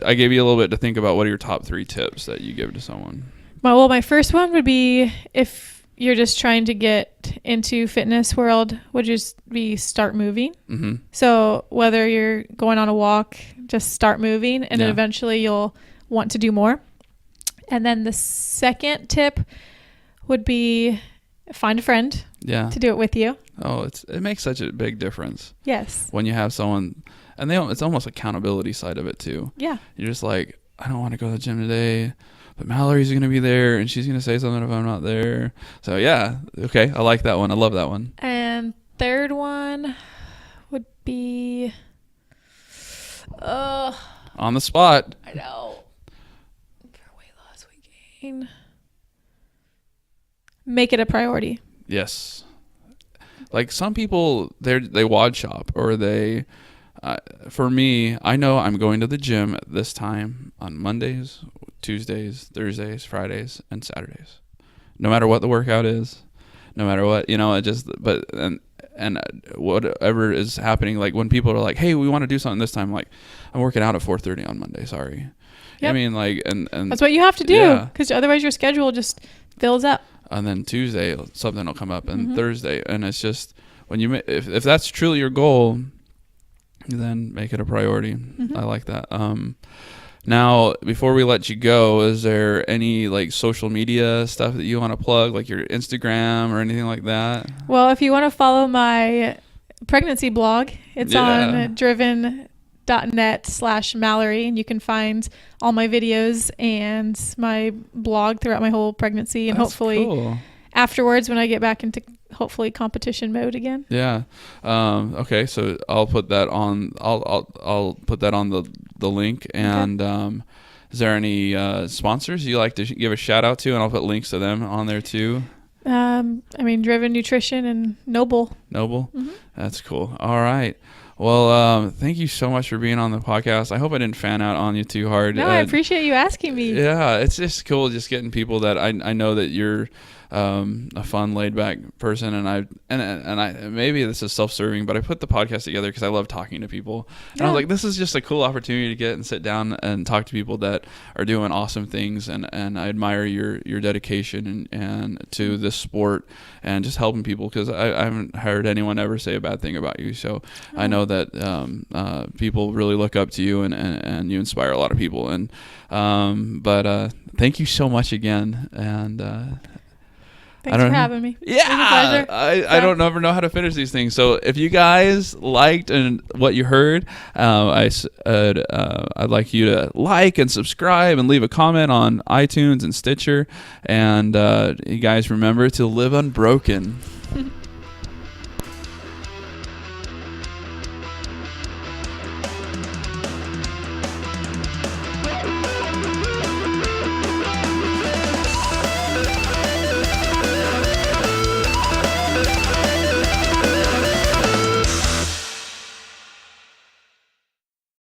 I gave you a little bit to think about. What are your top 3 tips that you give to someone? My first one would be, if you're just trying to get into fitness world, would just be start moving. Mm-hmm. So whether you're going on a walk, just start moving, and then eventually you'll want to do more. And then the second tip would be find a friend to do it with you. Oh, it makes such a big difference. Yes. When you have someone, and it's almost accountability side of it too. Yeah. You're just like, I don't want to go to the gym today, but Mallory's going to be there and she's going to say something if I'm not there. So yeah. Okay. I like that one. I love that one. And third one would be, on the spot. I know. For weight loss, weight gain. Make it a priority. Yes. Like some people, they WOD shop, or they, for me, I know I'm going to the gym at this time on Mondays, Tuesdays, Thursdays, Fridays, and Saturdays. No matter what the workout is, no matter what, and whatever is happening, like when people are like, hey, we want to do something this time, like, I'm working out at 4:30 on Monday, sorry. Yep. I mean, like, and that's what you have to do, because otherwise your schedule just fills up. And then Tuesday, something will come up, and Thursday, and it's just, when you, if that's truly your goal, then make it a priority. I like that. Now, before we let you go, is there any like social media stuff that you want to plug, like your Instagram or anything like that? Well, if you want to follow my pregnancy blog, it's on driven.net/Mallory, and you can find all my videos and my blog throughout my whole pregnancy, and hopefully afterwards when I get back into hopefully competition mode again. Yeah. Okay, so I'll put that on. I'll put that on the link. And is there any sponsors you like to give a shout out to? And I'll put links to them on there too. I mean, Driven Nutrition and Noble. That's cool. All right. Well, thank you so much for being on the podcast. I hope I didn't fan out on you too hard. No, I appreciate you asking me. Yeah, it's just cool just getting people that I know that you're a fun, laid back person, and I maybe this is self-serving, but I put the podcast together because I love talking to people, and I was like, this is just a cool opportunity to get and sit down and talk to people that are doing awesome things, and I admire your dedication and to this sport and just helping people, because I haven't heard anyone ever say a bad thing about you. So I know that people really look up to you, and you inspire a lot of people, and but thank you so much again, and thanks for having me. Yeah, I don't ever know how to finish these things. So if you guys liked what you heard, I'd like you to like and subscribe and leave a comment on iTunes and Stitcher. And you guys remember to live unbroken.